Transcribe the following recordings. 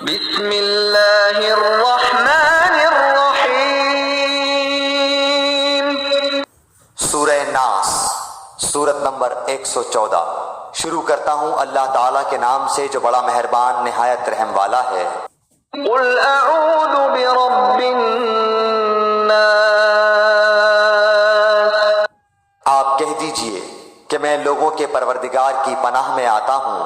بسم اللہ الرحمن الرحیم۔ سورہ ناس، سورت نمبر 114۔ شروع کرتا ہوں اللہ تعالیٰ کے نام سے جو بڑا مہربان نہایت رحم والا ہے۔ قل اعوذ برب الناس۔ آپ کہہ دیجئے کہ میں لوگوں کے پروردگار کی پناہ میں آتا ہوں۔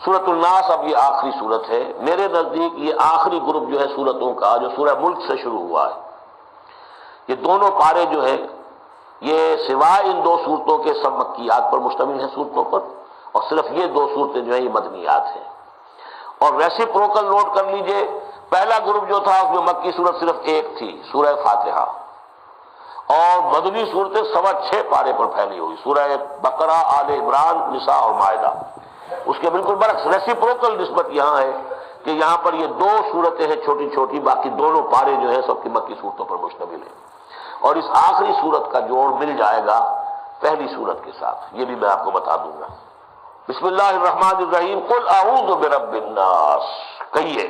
سورۃ الناس اب یہ آخری سورت ہے، میرے نزدیک یہ آخری گروپ جو ہے سورتوں کا جو سورہ ملک سے شروع ہوا ہے۔ یہ دونوں پارے جو ہے یہ سوائے ان دو صورتوں کے سب مکیات پر مشتمل ہیں صورتوں پر، اور صرف یہ دو صورتیں جو ہیں یہ مدنیات ہیں۔ اور ریسیپروکل نوٹ کر لیجئے، پہلا گروپ جو تھا اس میں مکی صورت صرف ایک تھی، سورہ فاتحہ، اور مدنی صورتیں 6.25 پارے پر پھیلی ہوئی، سورہ بقرہ، آل عمران، نساء اور مائدہ۔ اس کے بالکل برعکس ریسیپروکل نسبت یہاں ہے کہ یہاں پر یہ دو صورتیں ہیں چھوٹی چھوٹی، باقی دونوں پارے جو ہیں سب کی مکی صورتوں پر مشتمل ہیں، اور اس آخری صورت کا جوڑ مل جائے گا پہلی صورت کے ساتھ، یہ بھی میں آپ کو بتا دوں گا۔ بسم اللہ الرحمن الرحیم۔ قل اعوذ برب الناس، کہیے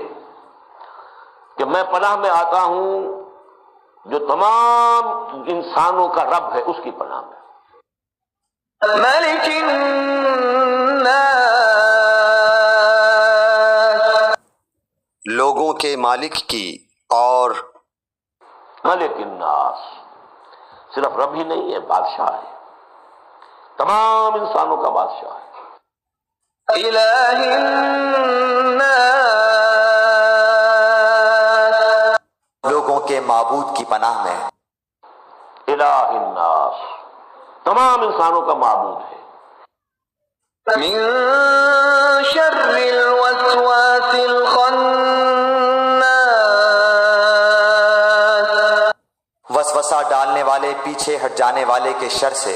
کہ میں پناہ میں آتا ہوں جو تمام انسانوں کا رب ہے، اس کی پناہ میں۔ ملک الناس، لوگوں کے مالک کی، اور ملک الناس صرف رب ہی نہیں ہے، بادشاہ ہے، تمام انسانوں کا بادشاہ ہے۔ الہ الناس، لوگوں کے معبود کی پناہ میں۔ الہ الناس تمام انسانوں کا معبود ہے۔ من شر الوسواس الخناس، وسوسہ ڈالنے والے، پیچھے ہٹ جانے والے کے شر سے۔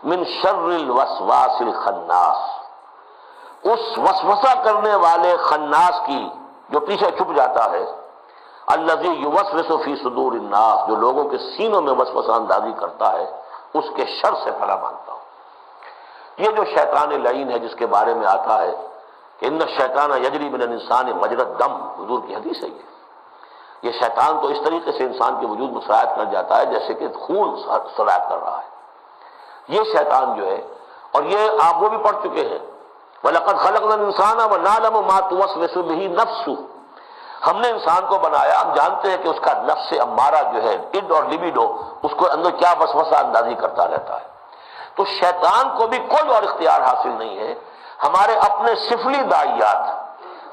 من شر الوسواس الخناس، اس وسوسہ کرنے والے خناس کی جو پیچھے چھپ جاتا ہے، الذی یوسوس فی صدور الناس، جو لوگوں کے سینوں میں وسوسہ اندازی کرتا ہے، اس کے شر سے پناہ مانگتا ہوں۔ یہ جو شیطان لعین ہے جس کے بارے میں آتا ہے کہ ان الشیطان یجری من الانسان مجری الدم، حضور کی حدیث ہے یہ شیطان تو اس طریقے سے انسان کے وجود میں سرایت کر جاتا ہے جیسے کہ خون سرایت کر رہا ہے، یہ شیطان جو ہے۔ اور یہ آپ وہ بھی پڑھ چکے ہیں، وَلَقَدْ خَلَقْنَا الْإِنسَانَ وَنَعْلَمُ مَا تُوَسْوِسُ بِهِ نَفْسُهُ، ہم نے انسان کو بنایا، ہم جانتے ہیں کہ اس کا نفس امارہ جو ہے، اڈ اور لبیڈو، اس کو اندر کیا وسوسہ اندازی کرتا رہتا ہے۔ تو شیطان کو بھی کوئی اور اختیار حاصل نہیں ہے، ہمارے اپنے سفلی داعیات،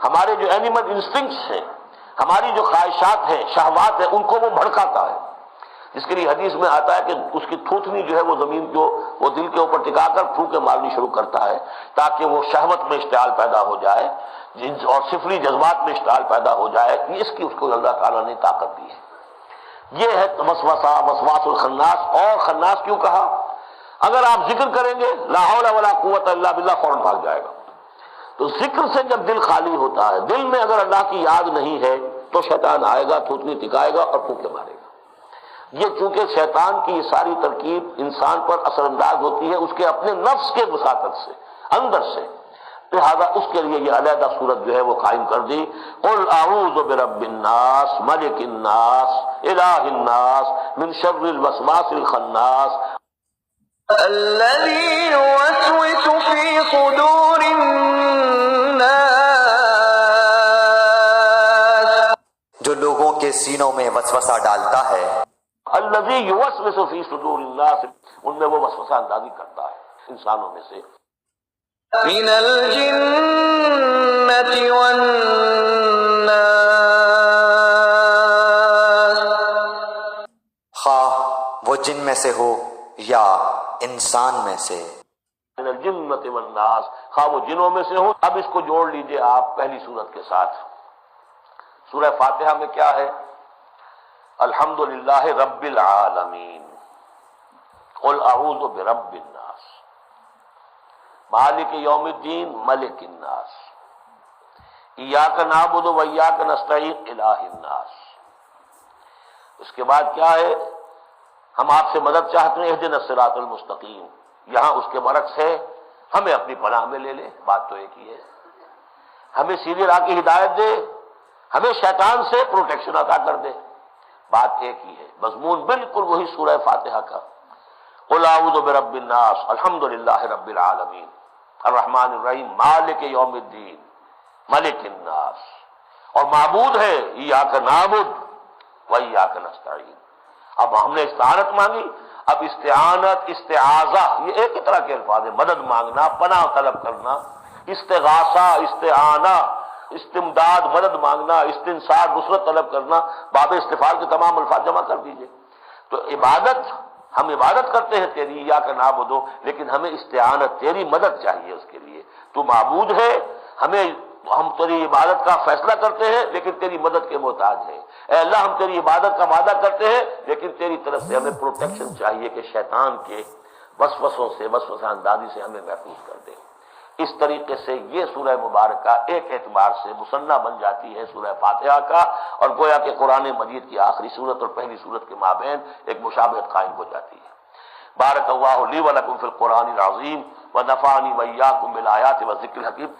ہمارے جو اینیمل انسٹنکٹس ہیں، ہماری جو خواہشات ہیں، شہوات ہیں، ان کو وہ بھڑکاتا ہے، جس کے لیے حدیث میں آتا ہے کہ اس کی تھوتنی جو ہے وہ زمین کو، وہ دل کے اوپر ٹکا کر پھونکے مارنی شروع کرتا ہے تاکہ وہ شہوت میں اشتعال پیدا ہو جائے اور سفلی جذبات میں اشتعال پیدا ہو جائے۔ اس کی اس کو اللہ تعالیٰ نے طاقت دی ہے۔ یہ ہے وسوسہ، وسواس الخناس۔ اور خناس کیوں کہا؟ اگر آپ ذکر کریں گے لا حول ولا قوت الا باللہ، فوراً بھاگ جائے گا۔ تو ذکر سے جب دل خالی ہوتا ہے، دل میں اگر اللہ کی یاد نہیں ہے تو شیطان آئے گا، تھوتنی ٹکائے گا اور پھونکے مارے گا۔ یہ چونکہ شیطان کی یہ ساری ترکیب انسان پر اثر انداز ہوتی ہے اس کے اپنے نفس کے وساطت سے، اندر سے، لہذا اس کے لیے یہ علیحدہ صورت جو ہے وہ قائم کر دی۔ قل اعوذ برب الناس، ملک الناس، الہ الناس، من شر الوسواس الخناس، الذي يوسوس في صدور الناس، جو لوگوں کے سینوں میں وسوسہ ڈالتا ہے۔ الذی یوسوس فی صدور الناس، ان میں وہ وسوسہ اندازی کرتا ہے انسانوں میں سے۔ من الجنة والناس، خواہ وہ جن میں سے ہو یا انسان میں سے۔ من الجنة والناس، خواہ وہ جنوں میں سے ہو۔ اب اس کو جوڑ لیجئے آپ پہلی صورت کے ساتھ۔ سورہ فاتحہ میں کیا ہے؟ الحمدللہ رب العالمین، قل اعوذ برب الناس، مالک یوم الدین، ملک الناس، ایاک نعبد و ایاک نستعین، الہ الناس۔ اس کے بعد کیا ہے؟ ہم آپ سے مدد چاہتے ہیں، اہدنا الصراط المستقیم، یہاں اس کے برعکس ہے، ہمیں اپنی پناہ میں لے لے، بات تو ایک ہی ہے۔ ہمیں سیدھے راہ کی ہدایت دے، ہمیں شیطان سے پروٹیکشن عطا کر دے۔ بات ایک ہی ہے، مضمون بالکل وہی سورہ فاتحہ کا، قل اعوذ برب الناس الحمدللہ رب العالمین الرحمن الرحیم مالک یوم الدین ملک الناس، اور معبود ہے ایاک نعبد و ایاک نستعین۔ اب ہم نے استعانت مانگی، اب استعانت، استعاذہ، یہ ایک ہی طرح کے الفاظ ہیں، مدد مانگنا، پناہ طلب کرنا، استغاثہ، استعانہ، استمداد، مدد مانگنا، استنصار، نصرت طلب کرنا، باب استفعال کے تمام الفاظ جمع کر دیجئے۔ تو عبادت، ہم عبادت کرتے ہیں تیری ایاک نعبد، لیکن ہمیں استعانت، تیری مدد چاہیے اس کے لیے۔ تو معبود ہے، ہم تیری عبادت کا فیصلہ کرتے ہیں لیکن تیری مدد کے محتاج ہیں۔ اے اللہ، ہم تیری عبادت کا وعدہ کرتے ہیں لیکن تیری طرف سے ہمیں پروٹیکشن چاہیے کہ شیطان کے وسوسوں سے، وسوسہ اندازی سے ہمیں محفوظ کر دے۔ اس طریقے سے یہ سورہ مبارکہ ایک اعتبار سے مثنیٰ بن جاتی ہے سورہ فاتحہ کا، اور گویا کہ قرآن مجید کی آخری سورت اور پہلی سورت کے مابین ایک مشابہت قائم ہو جاتی ہے۔ بارک اللہ لی و لکم فی القرآن العظیم و نفعنی و ایاکم بالآیات و ذکر الحکیم۔